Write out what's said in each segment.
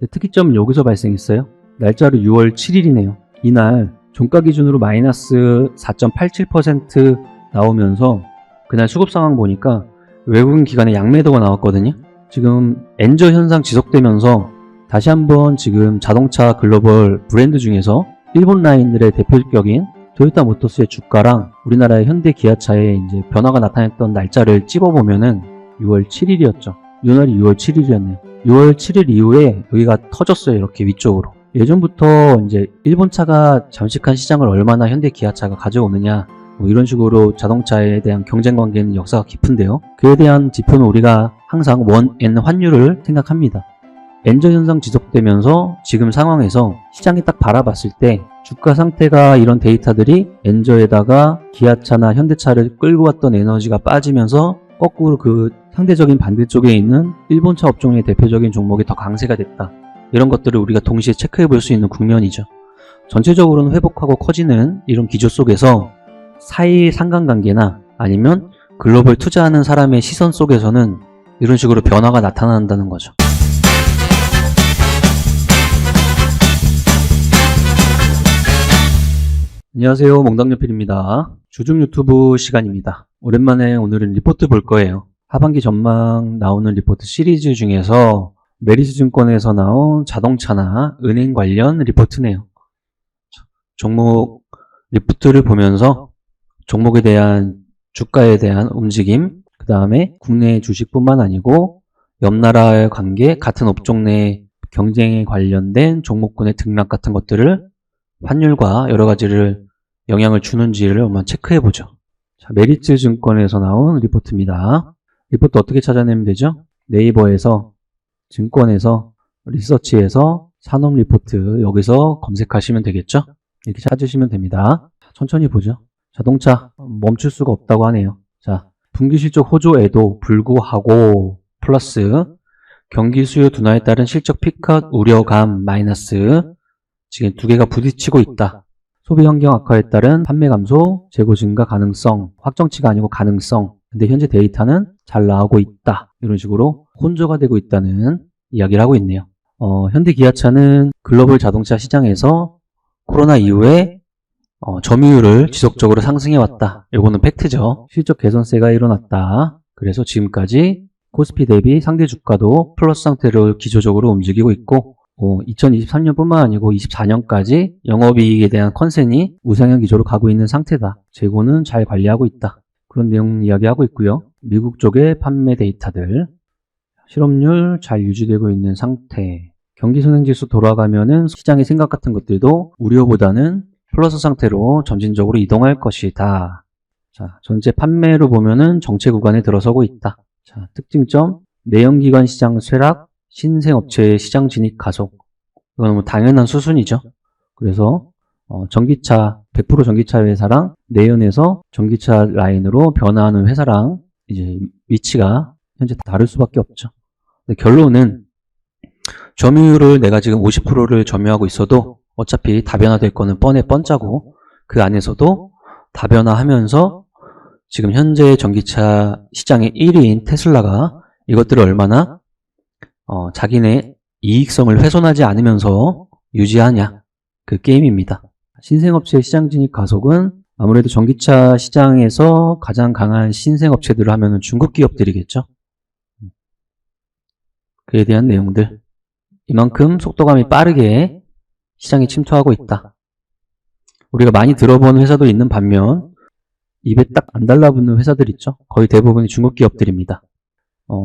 특이점은 여기서 발생했어요. 날짜로 6월 7일이네요. 이날 종가 기준으로 마이너스 4.87% 나오면서 그날 수급 상황 보니까 외국인 기관의 양매도가 나왔거든요. 지금 엔저 현상 지속되면서 다시 한번 지금 자동차 글로벌 브랜드 중에서 일본 라인들의 대표격인 토요타 모터스의 주가랑 우리나라의 현대 기아차의 이제 변화가 나타났던 날짜를 찝어보면은 6월 7일이었죠. 이날이 6월 7일이었네요. 6월 7일 이후에 여기가 터졌어요. 이렇게 위쪽으로. 예전부터 이제 일본 차가 잠식한 시장을 얼마나 현대 기아차가 가져오느냐 뭐 이런 식으로 자동차에 대한 경쟁 관계는 역사가 깊은데요. 그에 대한 지표는 우리가 항상 원엔 환율을 생각합니다. 엔저 현상 지속되면서 지금 상황에서 시장이 딱 바라봤을 때 주가 상태가 이런 데이터들이 엔저에다가 기아차나 현대차를 끌고 왔던 에너지가 빠지면서 거꾸로 그 상대적인 반대쪽에 있는 일본차 업종의 대표적인 종목이 더 강세가 됐다. 이런 것들을 우리가 동시에 체크해 볼 수 있는 국면이죠. 전체적으로는 회복하고 커지는 이런 기조 속에서 사이 상관관계나 아니면 글로벌 투자하는 사람의 시선 속에서는 이런 식으로 변화가 나타난다는 거죠. 안녕하세요, 몽당연필입니다. 주중 유튜브 시간입니다. 오랜만에 오늘은 리포트 볼 거예요. 하반기 전망 나오는 리포트 시리즈 중에서 메리츠증권에서 나온 자동차나 은행 관련 리포트네요. 종목 리포트를 보면서 종목에 대한 주가에 대한 움직임, 그 다음에 국내 주식뿐만 아니고 옆나라의 관계, 같은 업종 내 경쟁에 관련된 종목군의 등락 같은 것들을 환율과 여러 가지를 영향을 주는지를 한번 체크해보죠. 자, 메리츠증권에서 나온 리포트입니다. 리포트 어떻게 찾아내면 되죠? 네이버에서 증권에서 리서치에서 산업 리포트 여기서 검색하시면 되겠죠? 이렇게 찾으시면 됩니다. 천천히 보죠. 자동차 멈출 수가 없다고 하네요. 자, 분기 실적 호조에도 불구하고 플러스 경기 수요 둔화에 따른 실적 피컷 우려감 마이너스 지금 두 개가 부딪히고 있다. 소비 환경 악화에 따른 판매 감소, 재고 증가 가능성, 확정치가 아니고 가능성. 근데 현재 데이터는 잘 나오고 있다. 이런 식으로 혼조가 되고 있다는 이야기를 하고 있네요. 현대 기아차는 글로벌 자동차 시장에서 코로나 이후에 점유율을 지속적으로 상승해왔다. 이거는 팩트죠. 실적 개선세가 일어났다. 그래서 지금까지 코스피 대비 상대 주가도 플러스 상태로 기조적으로 움직이고 있고 2023년뿐만 아니고 24년까지 영업이익에 대한 컨센이 우상향 기조로 가고 있는 상태다. 재고는 잘 관리하고 있다. 그런 내용 이야기하고 있고요. 미국 쪽의 판매 데이터들, 실업률 잘 유지되고 있는 상태, 경기 선행지수 돌아가면은 시장의 생각 같은 것들도 우려보다는 플러스 상태로 점진적으로 이동할 것이다. 자, 전체 판매로 보면은 정체 구간에 들어서고 있다. 자, 특징점, 내연기관 시장 쇠락, 신생업체의 시장 진입 가속. 이건 뭐 당연한 수순이죠. 그래서 전기차 100% 전기차 회사랑 내연에서 전기차 라인으로 변화하는 회사랑 이제 위치가 현재 다를 수밖에 없죠. 근데 결론은 점유율을 내가 지금 50%를 점유하고 있어도 어차피 다변화될 거는 뻔해 뻔짜고 그 안에서도 다변화하면서 지금 현재 전기차 시장의 1위인 테슬라가 이것들을 얼마나 자기네 이익성을 훼손하지 않으면서 유지하냐 그 게임입니다. 신생업체 시장 진입 가속은 아무래도 전기차 시장에서 가장 강한 신생업체들을 하면은 중국 기업들이겠죠. 그에 대한 내용들. 이만큼 속도감이 빠르게 시장에 침투하고 있다. 우리가 많이 들어본 회사도 있는 반면 입에 딱 안 달라붙는 회사들 있죠. 거의 대부분이 중국 기업들입니다.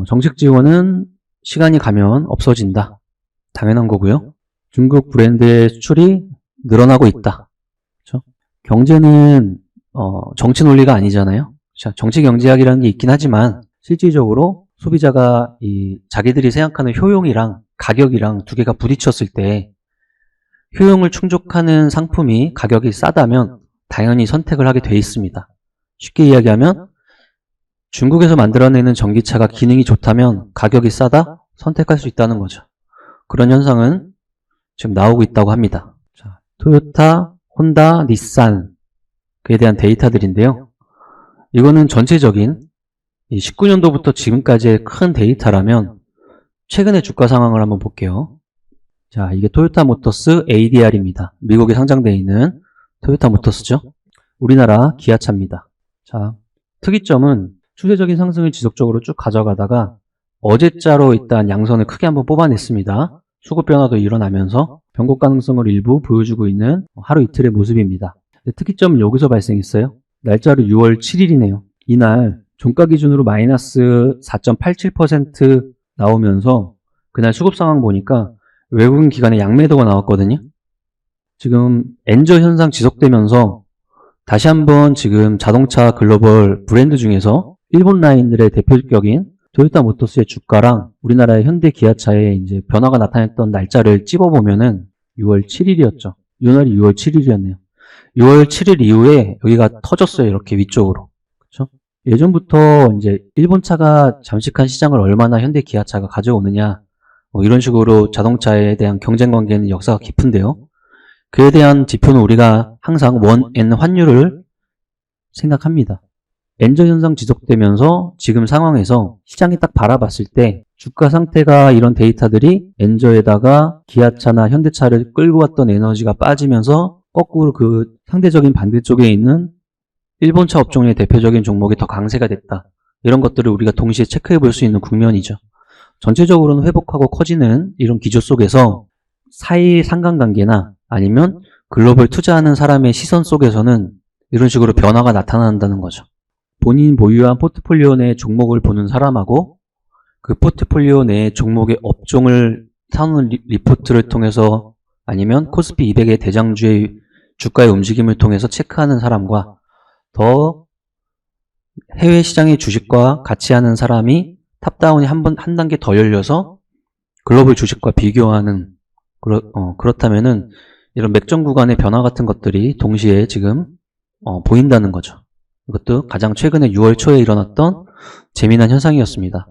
정책 지원은 시간이 가면 없어진다. 당연한 거고요. 중국 브랜드의 수출이 늘어나고 있다. 그렇죠? 경제는 정치 논리가 아니잖아요. 자, 정치 경제학이라는 게 있긴 하지만 실질적으로 소비자가 자기들이 생각하는 효용이랑 가격이랑 두 개가 부딪혔을 때 효용을 충족하는 상품이 가격이 싸다면 당연히 선택을 하게 돼 있습니다. 쉽게 이야기하면 중국에서 만들어내는 전기차가 기능이 좋다면 가격이 싸다? 선택할 수 있다는 거죠. 그런 현상은 지금 나오고 있다고 합니다. 자, 토요타, 혼다, 닛산 그에 대한 데이터들인데요. 이거는 전체적인 19년도부터 지금까지의 큰 데이터라면 최근의 주가 상황을 한번 볼게요. 자, 이게 토요타 모터스 ADR입니다. 미국에 상장되어 있는 토요타 모터스죠. 우리나라 기아차입니다. 자, 특이점은 추세적인 상승을 지속적으로 쭉 가져가다가 어제자로 일단 양선을 크게 한번 뽑아냈습니다. 수급 변화도 일어나면서 변곡 가능성을 일부 보여주고 있는 하루 이틀의 모습입니다. 특이점은 여기서 발생했어요. 날짜로 6월 7일이네요. 이날 종가 기준으로 마이너스 4.87% 나오면서 그날 수급 상황 보니까 외국인 기관의 양매도가 나왔거든요. 지금 엔저 현상 지속되면서 다시 한번 지금 자동차 글로벌 브랜드 중에서 일본 라인들의 대표적인 토요타 모터스의 주가랑 우리나라의 현대 기아차의 이제 변화가 나타났던 날짜를 찝어보면은 6월 7일이었죠. 이날이 6월 7일이었네요. 6월 7일 이후에 여기가 터졌어요. 이렇게 위쪽으로. 그렇죠? 예전부터 이제 일본 차가 잠식한 시장을 얼마나 현대 기아차가 가져오느냐 이런 식으로 자동차에 대한 경쟁 관계는 역사가 깊은데요. 그에 대한 지표는 우리가 항상 원엔 환율을 생각합니다. 엔저 현상 지속되면서 지금 상황에서 시장이 딱 바라봤을 때 주가 상태가 이런 데이터들이 엔저에다가 기아차나 현대차를 끌고 왔던 에너지가 빠지면서 거꾸로 그 상대적인 반대쪽에 있는 일본차 업종의 대표적인 종목이 더 강세가 됐다. 이런 것들을 우리가 동시에 체크해 볼 수 있는 국면이죠. 전체적으로는 회복하고 커지는 이런 기조 속에서 사이 상관관계나 아니면 글로벌 투자하는 사람의 시선 속에서는 이런 식으로 변화가 나타난다는 거죠. 본인 보유한 포트폴리오 내 종목을 보는 사람하고 그 포트폴리오 내 종목의 업종을 사는 리포트를 통해서 아니면 코스피 200의 대장주의 주가의 움직임을 통해서 체크하는 사람과 더 해외 시장의 주식과 같이 하는 사람이 탑다운이 한 단계 더 열려서 글로벌 주식과 비교하는 그렇다면은 이런 맥점 구간의 변화 같은 것들이 동시에 지금 보인다는 거죠. 이것도 가장 최근에 6월 초에 일어났던 재미난 현상이었습니다.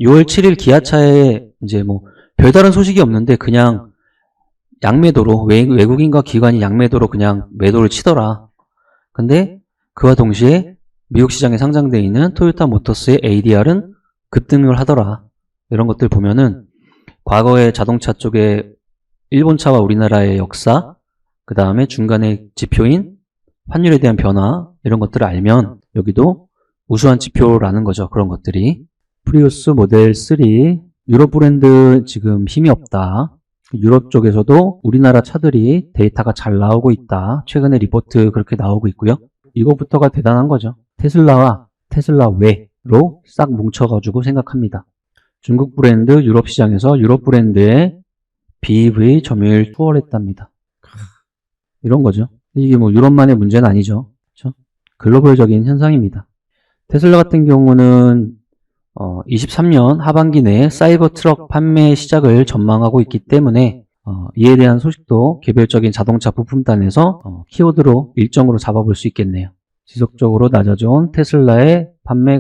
6월 7일 기아차에 이제 뭐 별다른 소식이 없는데 그냥 양매도로 외국인과 기관이 양매도로 그냥 매도를 치더라. 근데 그와 동시에 미국 시장에 상장되어 있는 토요타 모터스의 ADR은 급등을 하더라. 이런 것들 보면은 과거의 자동차 쪽에 일본차와 우리나라의 역사, 그 다음에 중간에 지표인 환율에 대한 변화 이런 것들을 알면 여기도 우수한 지표라는 거죠. 그런 것들이. 프리우스 모델 3 유럽 브랜드 지금 힘이 없다. 유럽 쪽에서도 우리나라 차들이 데이터가 잘 나오고 있다. 최근에 리포트 그렇게 나오고 있고요. 이거부터가 대단한 거죠. 테슬라와 테슬라 외로 싹 뭉쳐가지고 생각합니다. 중국 브랜드 유럽 시장에서 유럽 브랜드의 BEV 점유율 추월했답니다. 이런 거죠. 이게 뭐 유럽만의 문제는 아니죠. 그렇죠? 글로벌적인 현상입니다. 테슬라 같은 경우는 23년 하반기 내에 사이버 트럭 판매 시작을 전망하고 있기 때문에 이에 대한 소식도 개별적인 자동차 부품단에서 키워드로 일정으로 잡아볼 수 있겠네요. 지속적으로 낮아져온 테슬라의 판매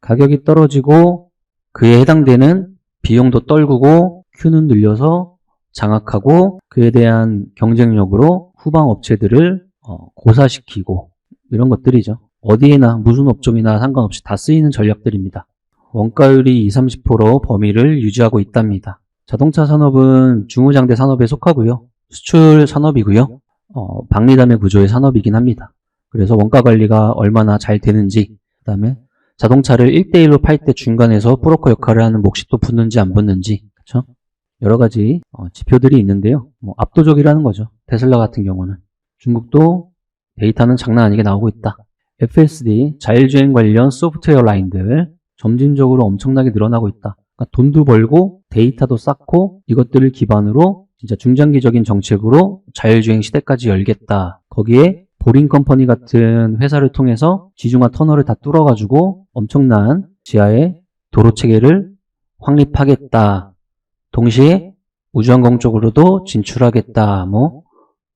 가격이 떨어지고 그에 해당되는 비용도 떨구고 Q는 늘려서 장악하고 그에 대한 경쟁력으로 후방 업체들을 고사시키고 이런 것들이죠. 어디에나 무슨 업종이나 상관없이 다 쓰이는 전략들입니다. 원가율이 20-30% 범위를 유지하고 있답니다. 자동차 산업은 중후장대 산업에 속하고요. 수출 산업이고요. 박리담의 구조의 산업이긴 합니다. 그래서 원가 관리가 얼마나 잘 되는지 그 다음에 자동차를 1대1로 팔 때 중간에서 브로커 역할을 하는 몫이 또 붙는지 안 붙는지 그렇죠? 여러 가지 지표들이 있는데요. 압도적이라는 거죠. 테슬라 같은 경우는. 중국도 데이터는 장난 아니게 나오고 있다. FSD, 자율주행 관련 소프트웨어 라인들 점진적으로 엄청나게 늘어나고 있다. 그러니까 돈도 벌고 데이터도 쌓고 이것들을 기반으로 진짜 중장기적인 정책으로 자율주행 시대까지 열겠다. 거기에 보링 컴퍼니 같은 회사를 통해서 지중화 터널을 다 뚫어가지고 엄청난 지하의 도로 체계를 확립하겠다. 동시에 우주항공 쪽으로도 진출하겠다. 뭐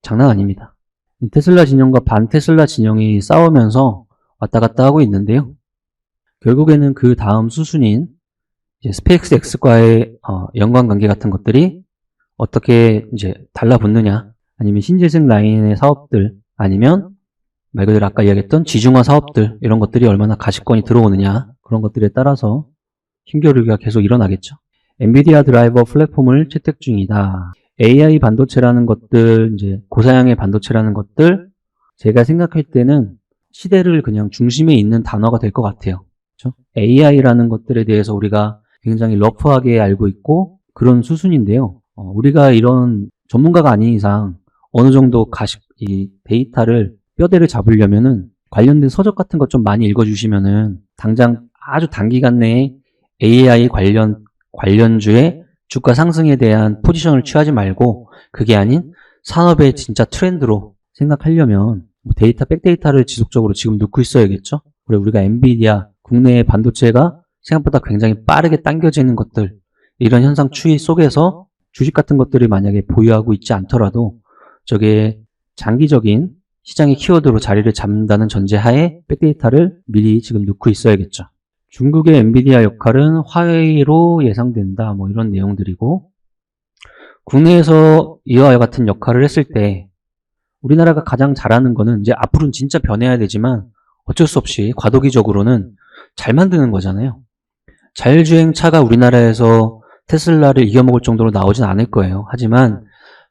장난 아닙니다. 테슬라 진영과 반테슬라 진영이 싸우면서 왔다 갔다 하고 있는데요. 결국에는 그 다음 수순인 이제 스페이스 X과의 연관관계 같은 것들이 어떻게 이제 달라붙느냐, 아니면 신재생 라인의 사업들, 아니면 말 그대로 아까 이야기했던 지중화 사업들 이런 것들이 얼마나 가시권이 들어오느냐 그런 것들에 따라서 힘겨루기가 계속 일어나겠죠. 엔비디아 드라이버 플랫폼을 채택 중이다. AI 반도체라는 것들, 이제 고사양의 반도체라는 것들, 제가 생각할 때는 시대를 그냥 중심에 있는 단어가 될 것 같아요. 그렇죠? AI라는 것들에 대해서 우리가 굉장히 러프하게 알고 있고 그런 수순인데요. 우리가 이런 전문가가 아닌 이상 어느 정도 이 데이터를 뼈대를 잡으려면은 관련된 서적 같은 것 좀 많이 읽어주시면은 당장 아주 단기간 내에 AI 관련주의 주가 상승에 대한 포지션을 취하지 말고 그게 아닌 산업의 진짜 트렌드로 생각하려면 데이터, 백데이터를 지속적으로 지금 넣고 있어야겠죠? 그리고 우리가 엔비디아, 국내의 반도체가 생각보다 굉장히 빠르게 당겨지는 것들, 이런 현상 추이 속에서 주식 같은 것들을 만약에 보유하고 있지 않더라도 저게 장기적인 시장의 키워드로 자리를 잡는다는 전제하에 백데이터를 미리 지금 넣고 있어야겠죠. 중국의 엔비디아 역할은 화웨이로 예상된다. 뭐 이런 내용들이고, 국내에서 이와 같은 역할을 했을 때 우리나라가 가장 잘하는 거는 이제 앞으로는 진짜 변해야 되지만 어쩔 수 없이 과도기적으로는 잘 만드는 거잖아요. 자율주행차가 우리나라에서 테슬라를 이겨먹을 정도로 나오진 않을 거예요. 하지만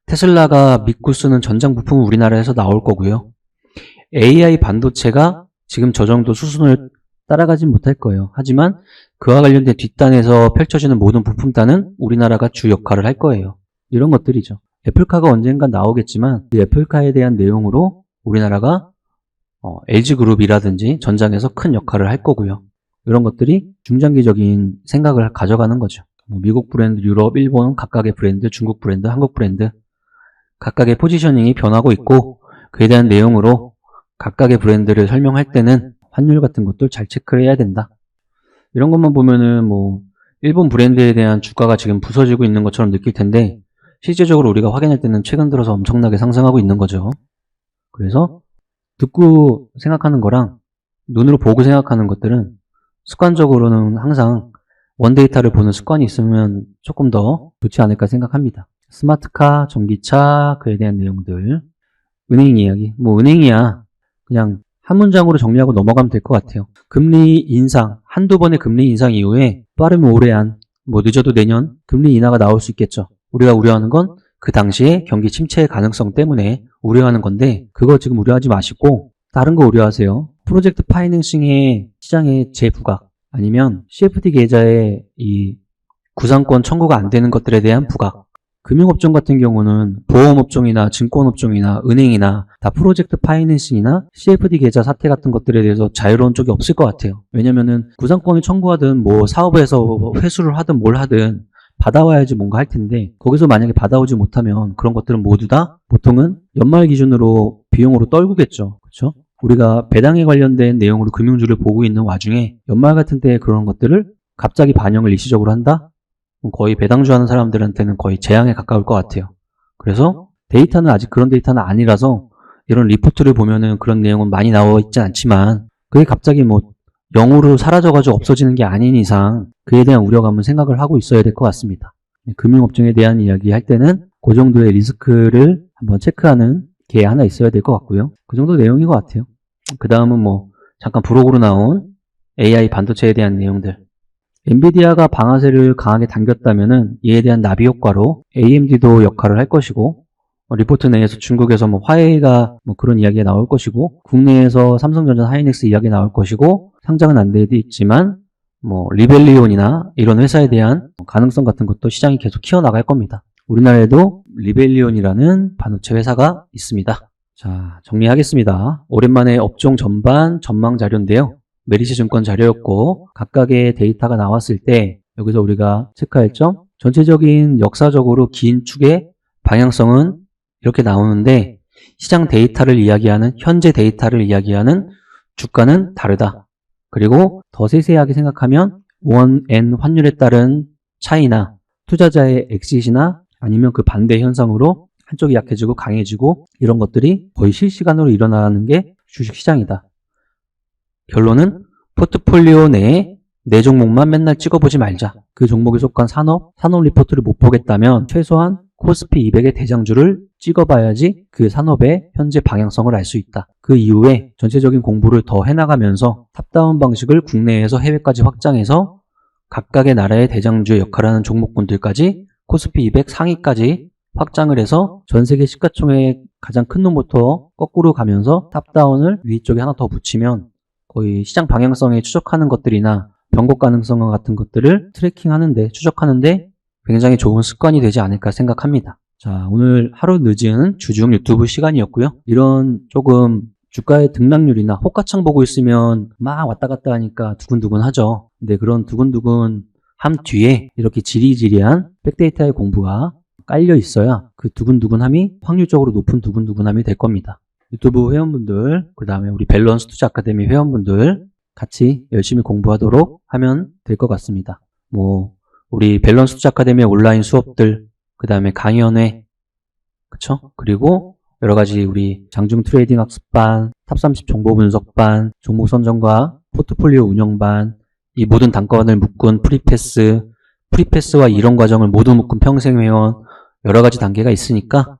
테슬라가 믿고 쓰는 전장 부품은 우리나라에서 나올 거고요. AI 반도체가 지금 저 정도 수준을 따라가진 못할 거예요. 하지만 그와 관련된 뒷단에서 펼쳐지는 모든 부품단은 우리나라가 주 역할을 할 거예요. 이런 것들이죠. 애플카가 언젠가 나오겠지만 이 애플카에 대한 내용으로 우리나라가 LG그룹이라든지 전장에서 큰 역할을 할 거고요. 이런 것들이 중장기적인 생각을 가져가는 거죠. 미국 브랜드, 유럽, 일본 각각의 브랜드, 중국 브랜드, 한국 브랜드 각각의 포지셔닝이 변하고 있고 그에 대한 내용으로 각각의 브랜드를 설명할 때는 환율 같은 것도 잘 체크를 해야 된다. 이런 것만 보면은 일본 브랜드에 대한 주가가 지금 부서지고 있는 것처럼 느낄 텐데 실제적으로 우리가 확인할 때는 최근 들어서 엄청나게 상승하고 있는 거죠. 그래서 듣고 생각하는 거랑 눈으로 보고 생각하는 것들은 습관적으로는 항상 원데이터를 보는 습관이 있으면 조금 더 좋지 않을까 생각합니다. 스마트카, 전기차, 그에 대한 내용들, 은행 이야기. 은행이야 그냥 한 문장으로 정리하고 넘어가면 될 것 같아요. 금리 인상, 한두 번의 금리 인상 이후에 빠르면 올해 안, 늦어도 내년 금리 인하가 나올 수 있겠죠. 우리가 우려하는 건 그 당시에 경기 침체의 가능성 때문에 우려하는 건데 그거 지금 우려하지 마시고 다른 거 우려하세요. 프로젝트 파이낸싱의 시장의 재부각 아니면 CFD 계좌의 이 구상권 청구가 안 되는 것들에 대한 부각. 금융업종 같은 경우는 보험업종이나 증권업종이나 은행이나 다 프로젝트 파이낸싱이나 CFD 계좌 사태 같은 것들에 대해서 자유로운 쪽이 없을 것 같아요. 왜냐면은 구상권을 청구하든 사업에서 회수를 하든 뭘 하든 받아와야지 뭔가 할 텐데 거기서 만약에 받아오지 못하면 그런 것들은 모두 다 보통은 연말 기준으로 비용으로 떨구겠죠. 그렇죠? 우리가 배당에 관련된 내용으로 금융주를 보고 있는 와중에 연말 같은 때에 그런 것들을 갑자기 반영을 일시적으로 한다? 거의 배당주 하는 사람들한테는 거의 재앙에 가까울 것 같아요. 그래서 데이터는 아직 그런 데이터는 아니라서 이런 리포트를 보면은 그런 내용은 많이 나와 있진 않지만 그게 갑자기 0으로 사라져가지고 없어지는 게 아닌 이상 그에 대한 우려감은 생각을 하고 있어야 될 것 같습니다. 금융업종에 대한 이야기 할 때는 그 정도의 리스크를 한번 체크하는 게 하나 있어야 될 것 같고요. 그 정도 내용인 것 같아요. 그 다음은 잠깐 부록으로 나온 AI 반도체에 대한 내용들. 엔비디아가 방아쇠를 강하게 당겼다면은 이에 대한 나비 효과로 AMD도 역할을 할 것이고 리포트 내에서 중국에서 화웨이가 그런 이야기가 나올 것이고 국내에서 삼성전자, 하이닉스 이야기 나올 것이고 상장은 안 돼 있지만 리벨리온이나 이런 회사에 대한 가능성 같은 것도 시장이 계속 키워나갈 겁니다. 우리나라에도 리벨리온이라는 반도체 회사가 있습니다. 자, 정리하겠습니다. 오랜만에 업종 전반 전망 자료인데요. 메리츠 증권 자료였고 각각의 데이터가 나왔을 때 여기서 우리가 체크할 점 전체적인 역사적으로 긴 축의 방향성은 이렇게 나오는데 시장 데이터를 이야기하는 현재 데이터를 이야기하는 주가는 다르다. 그리고 더 세세하게 생각하면 원, 엔 환율에 따른 차이나 투자자의 엑싯이나 아니면 그 반대 현상으로 한쪽이 약해지고 강해지고 이런 것들이 거의 실시간으로 일어나는 게 주식시장이다. 결론은 포트폴리오 내에 내 종목만 맨날 찍어보지 말자. 그 종목에 속한 산업 리포트를 못 보겠다면 최소한 코스피 200의 대장주를 찍어봐야지 그 산업의 현재 방향성을 알 수 있다. 그 이후에 전체적인 공부를 더 해나가면서 탑다운 방식을 국내에서 해외까지 확장해서 각각의 나라의 대장주의 역할을 하는 종목군들까지 코스피 200 상위까지 확장을 해서 전 세계 시가총액 가장 큰 놈부터 거꾸로 가면서 탑다운을 위쪽에 하나 더 붙이면 거의 시장 방향성에 추적하는 것들이나 변곡 가능성 같은 것들을 트래킹하는데, 추적하는데 굉장히 좋은 습관이 되지 않을까 생각합니다. 자, 오늘 하루 늦은 주중 유튜브 시간이었고요. 이런 조금 주가의 등락률이나 호가창 보고 있으면 막 왔다 갔다 하니까 두근두근 하죠. 근데 그런 두근두근 함 뒤에 이렇게 지리지리한 백데이터의 공부가 깔려 있어야 그 두근두근함이 확률적으로 높은 두근두근함이 될 겁니다. 유튜브 회원분들, 그 다음에 우리 밸런스 투자 아카데미 회원분들 같이 열심히 공부하도록 하면 될 것 같습니다. 우리 밸런스 투자 아카데미 온라인 수업들, 그 다음에 강연회, 그쵸? 그리고 여러 가지 우리 장중 트레이딩 학습반, 탑30 정보 분석반, 종목 선정과 포트폴리오 운영반, 이 모든 단권을 묶은 프리패스와 이론 과정을 모두 묶은 평생회원, 여러 가지 단계가 있으니까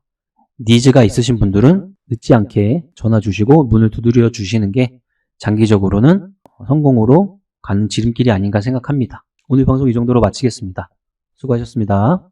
니즈가 있으신 분들은 늦지 않게 전화 주시고 문을 두드려 주시는 게 장기적으로는 성공으로 가는 지름길이 아닌가 생각합니다. 오늘 방송 이 정도로 마치겠습니다. 수고하셨습니다.